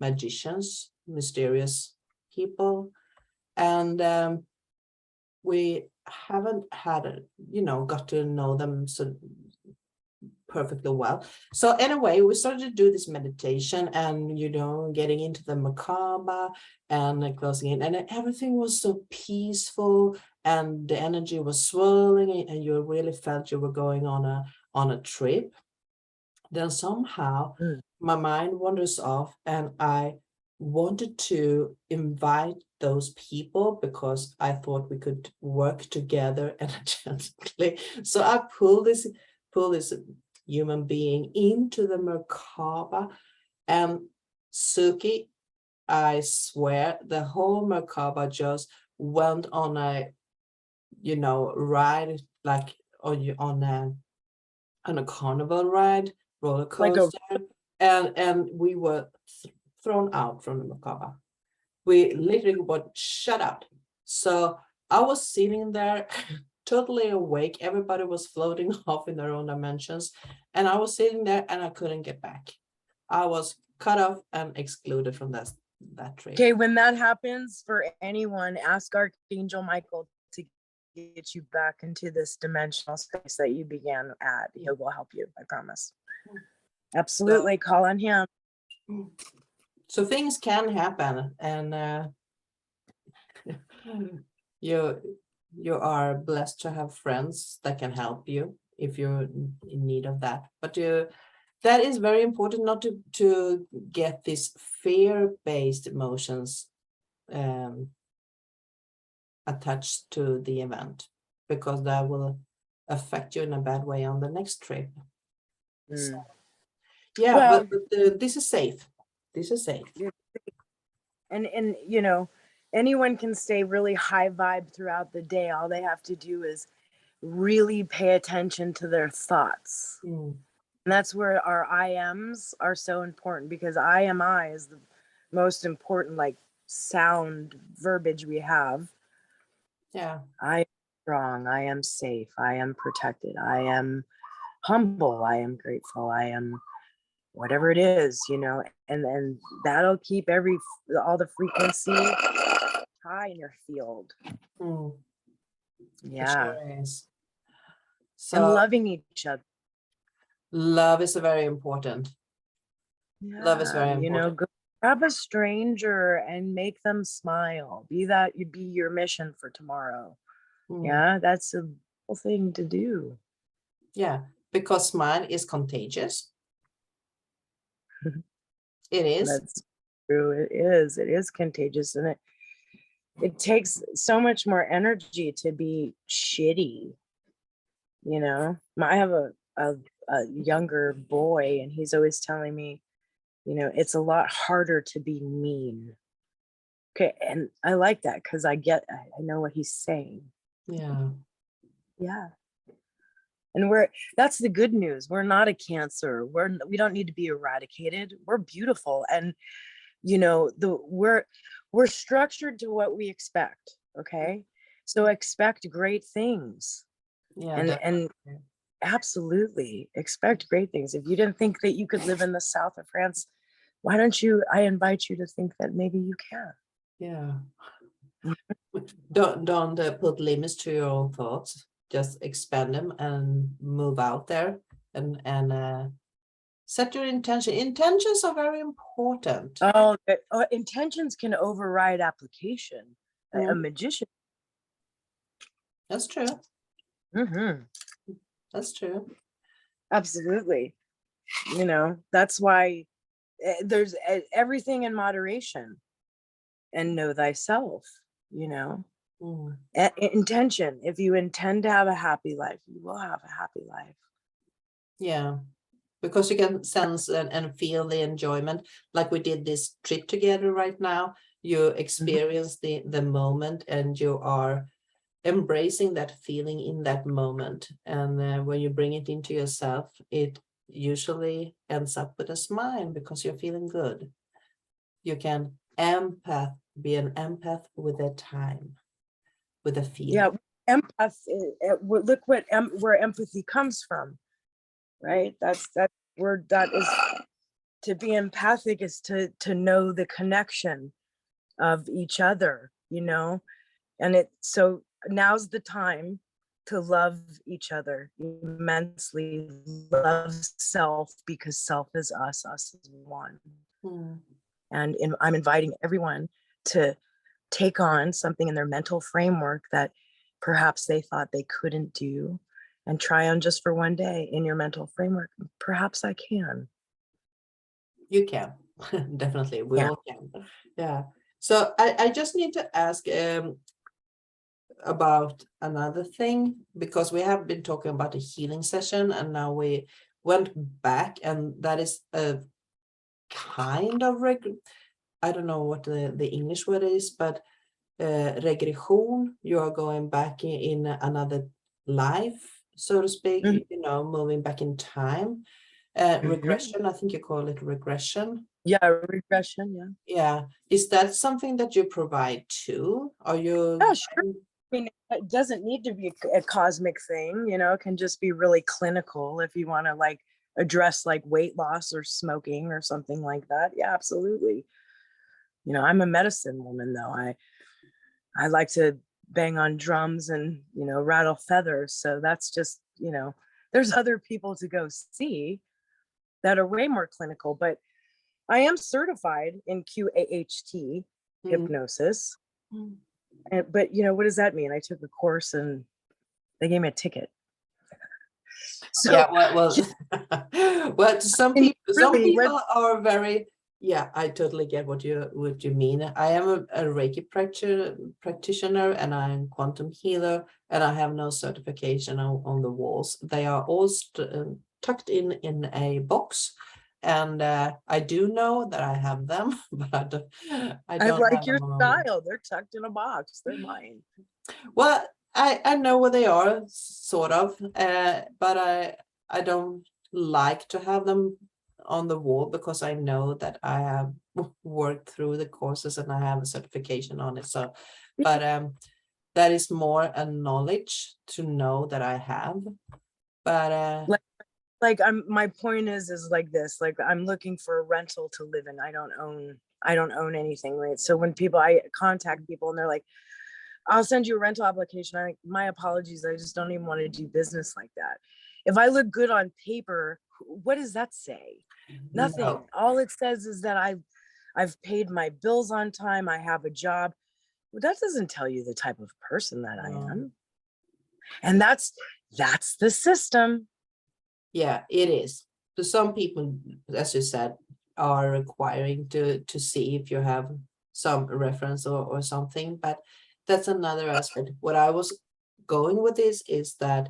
magicians, mysterious people. And we haven't had, got to know them so perfectly well. So anyway, we started to do this meditation and, getting into the Merkabah and closing in, and everything was so peaceful and the energy was swirling and you really felt you were going on a trip. Then somehow my mind wanders off and I wanted to invite those people because I thought we could work together energetically. So I pull this human being into the Merkabah, and Suki, I swear the whole Merkabah just went on a ride, like on a carnival ride, roller coaster, and we were thrown out from the Merkabah. We literally were shut up. So I was sitting there totally awake. Everybody was floating off in their own dimensions. And I was sitting there and I couldn't get back. I was cut off and excluded from that trip. Okay, when that happens for anyone, ask Archangel Michael to get you back into this dimensional space that you began at. He will help you, I promise. Absolutely, call on him. So things can happen, and you are blessed to have friends that can help you if you're in need of that. But that is very important, not to get these fear-based emotions attached to the event, because that will affect you in a bad way on the next trip. So, yeah, well, but this is safe. This is safe. And anyone can stay really high vibe throughout the day. All they have to do is really pay attention to their thoughts. And that's where our I ams are so important, because I is the most important sound verbiage we have. Yeah. I am strong. I am safe. I am protected. I am humble. I am grateful. I am whatever it is, and that'll keep all the frequency high in your field. Yeah. Sure is. So, and loving each other. Love is very important. Yeah, love is very important. Go grab a stranger and make them smile. Be your mission for tomorrow. Yeah, that's a cool thing to do. Yeah, because smile is contagious. It is. That's true. It is. It is contagious, and it takes so much more energy to be shitty. I have a younger boy, and he's always telling me, it's a lot harder to be mean. Okay, and I like that because I know what he's saying. Yeah. And that's the good news. We're not a cancer. We don't need to be eradicated. We're beautiful. And we're structured to what we expect. Okay. So expect great things. Yeah. And absolutely expect great things. If you didn't think that you could live in the south of France, why don't I invite you to think that maybe you can. Yeah. Don't put limits to your own thoughts. Just expand them and move out there and set your intention. Intentions are very important. Intentions can override application. A magician. That's true. That's true. Absolutely. That's why there's everything in moderation, and know thyself. Intention. If you intend to have a happy life, you will have a happy life. Yeah, because you can sense and feel the enjoyment, like we did this trip together right now. You experience the moment, and you are embracing that feeling in that moment. And when you bring it into yourself, it usually ends up with a smile because you're feeling good. You can be an empath with the time, with a feeling. Yeah, empath. Look where empathy comes from, right? That's word. That is, to be empathic is to know the connection of each other, and so now's the time to love each other immensely, love self, because self is us is one. And I'm inviting everyone to take on something in their mental framework that perhaps they thought they couldn't do, and try on just for one day in your mental framework. Perhaps I can. You can. Definitely. We Yeah. all can. Yeah. So I just need to ask about another thing, because we have been talking about a healing session, and now we went back, and that is a kind of I don't know what the English word is, but regression. You are going back in another life, so to speak, you know, moving back in time. Regression, I think you call it regression. Yeah, regression. Yeah. Yeah. Is that something that you provide too? Are you? Yeah, sure. I mean, it doesn't need to be a cosmic thing, you know, it can just be really clinical if you want to like address like weight loss or smoking or something like that. Yeah, absolutely. You know, I'm a medicine woman though. I like to bang on drums and, you know, rattle feathers. So that's just, you know, there's other people to go see that are way more clinical, but I am certified in QAHT hypnosis. But you know, what does that mean? I took a course and they gave me a ticket. So Yeah, well, well, some people are very, yeah, I totally get what you mean. I am a Reiki practitioner, and I'm quantum healer, and I have no certification on the walls. They are all tucked in a box, and I do know that I have them, but I don't like have your them on. style. They're tucked in a box. They're mine. Well, I know where they are, sort of, but I don't like to have them on the wall, because I know that I have worked through the courses and I have a certification on it. So, but that is more a knowledge to know that I have. But like my point is like this, like I'm looking for a rental to live in. I don't own anything, right? So when I contact people and they're like, I'll send you a rental application, my apologies, I just don't even want to do business like that. If I look good on paper, what does that say? Nothing. No. All it says is that I've paid my bills on time, I have a job. Well, that doesn't tell you the type of person that I am. And that's the system. Yeah, it is. So some people, as you said, are requiring to see if you have some reference or something, but that's another aspect. What I was going with this is that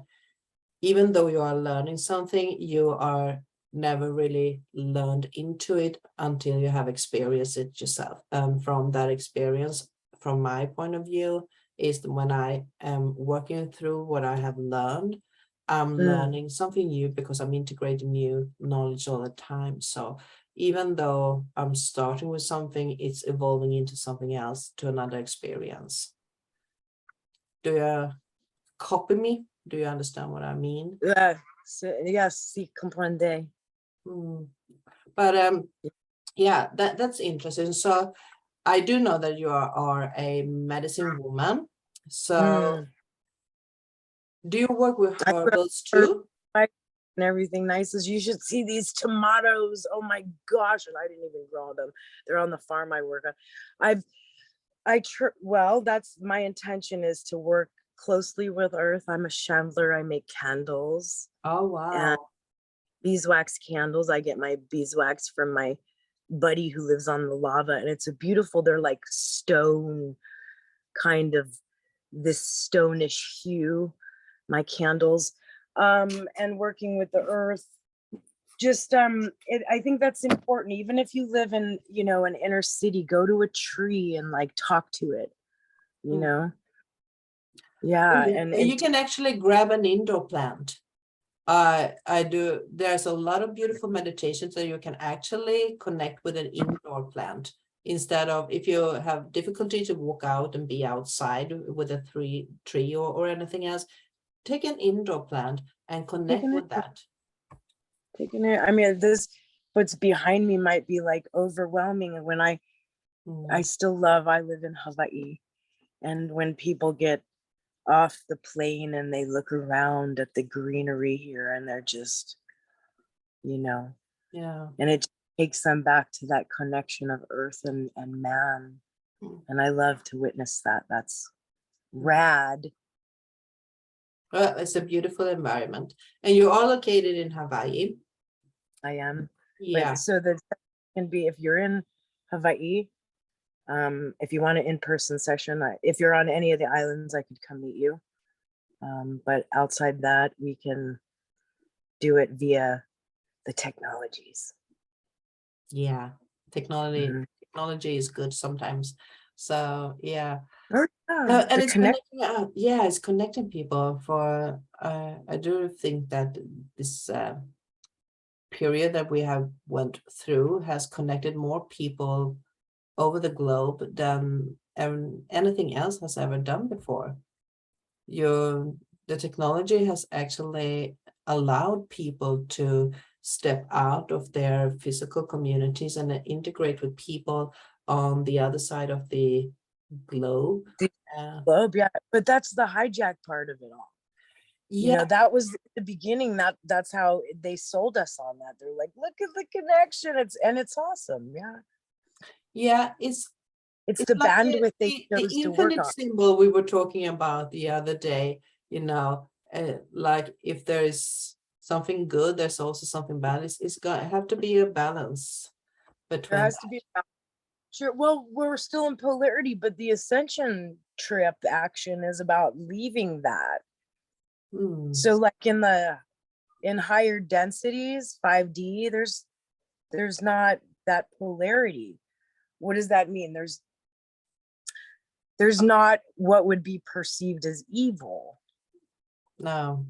even though you are learning something, you are never really learned into it until you have experienced it yourself. From that experience, from my point of view, is when I am working through what I have learned, I'm learning something new, because I'm integrating new knowledge all the time. So even though I'm starting with something, it's evolving into something else, to another experience. Do you copy me? Do you understand what I mean? Yes, si comprende. But yeah, that's interesting. So I do know that you are a medicine woman. So do you work with herbals too? And everything nice is, you should see these tomatoes. Oh my gosh. And I didn't even grow them. They're on the farm I work on. Well, that's my intention, is to work closely with earth. I'm a chandler. I make candles. Oh, wow. And beeswax candles. I get my beeswax from my buddy who lives on the lava, and it's a beautiful, they're like stone, kind of this stonish hue, my candles. And working with the earth, just I think that's important. Even if you live in, you know, an inner city, go to a tree and like talk to it, you know. Yeah. And you can actually grab an indoor plant. I do. There's a lot of beautiful meditations that you can actually connect with an indoor plant, instead of, if you have difficulty to walk out and be outside with a tree or anything else, take an indoor plant and connect with that. Taking it. I mean, what's behind me might be like overwhelming. And when I live in Hawaii, and when people get off the plane and they look around at the greenery here and they're just, Yeah. and it takes them back to that connection of earth and man. And I love to witness that. That's rad. Well, it's a beautiful environment. And you are located in Hawaii. I am. Yeah. But so the can be, if you're in Hawaii, if you want an in-person session, if you're on any of the islands, I could come meet you. But outside that, we can do it via the technologies. Yeah. Technology is good sometimes. So yeah. And it's connecting, it's connecting people. For I do think that this period that we have went through has connected more people over the globe than anything else has ever done before. The technology has actually allowed people to step out of their physical communities and integrate with people on the other side of the globe. Yeah, but that's the hijack part of it all. Yeah, that was the beginning. That's how they sold us on that. They're like, look at the connection. It's awesome. Yeah, it's the like bandwidth they the chose to work infinite on. symbol we were talking about the other day. Like if there is something good, there's also something bad. It's gonna have to be a balance between. There has to be. Sure. Well, we're still in polarity, but the ascension trip action is about leaving that. So like in higher densities, 5D, there's not that polarity. What does that mean? There's not what would be perceived as evil. No.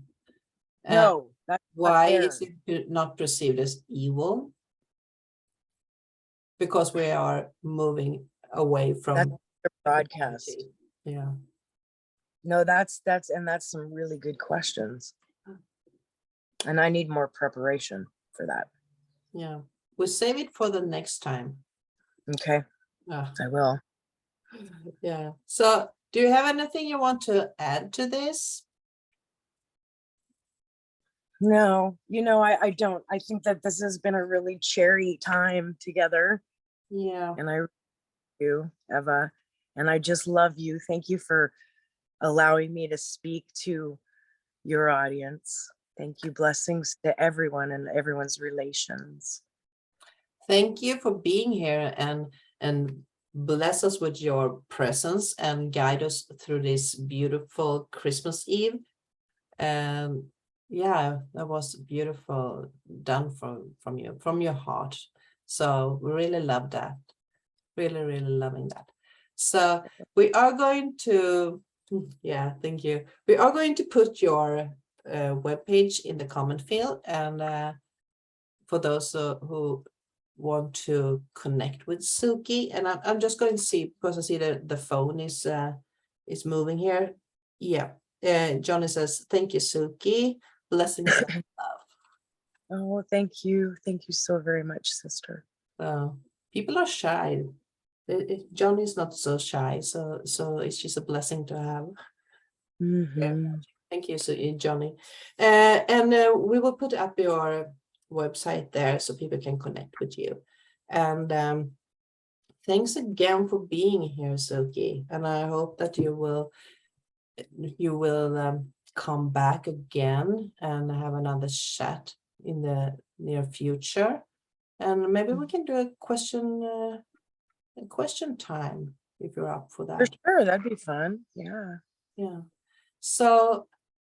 No. That's why is it not perceived as evil? Because we are moving away from the broadcast. Yeah. No, that's some really good questions. And I need more preparation for that. Yeah. We'll save it for the next time. Okay. I will. Yeah. So do you have anything you want to add to this? No, I don't. I think that this has been a really cherry time together. Yeah. And I you, Eva, and I just love you. Thank you for allowing me to speak to your audience. Thank you. Blessings to everyone and everyone's relations. Thank you for being here and bless us with your presence and guide us through this beautiful Christmas Eve. And yeah, that was beautiful done from you, from your heart. So we really love that. Really, really loving that. So we are going to, thank you. We are going to put your webpage in the comment field. And for those who want to connect with Suki, and I'm just going to see, because I see the phone is moving here. Yeah. Johnny says, thank you, Suki. Blessings and love. Oh, thank you. Thank you so very much, sister. People are shy. Johnny's not so shy, so it's just a blessing to have. Mm-hmm. Thank you, Johnny. And we will put up your website there so people can connect with you. And thanks again for being here, Suki. And I hope that you will come back again and have another chat in the near future. And maybe we can do a question time if you're up for that. For sure, that'd be fun. Yeah. So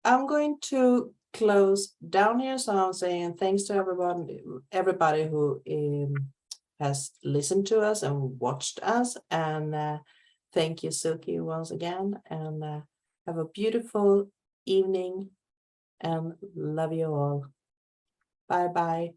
I'm going to close down here. So I'm saying thanks to everybody who has listened to us and watched us. And thank you, Suki, once again. And have a beautiful evening and love you all. Bye-bye.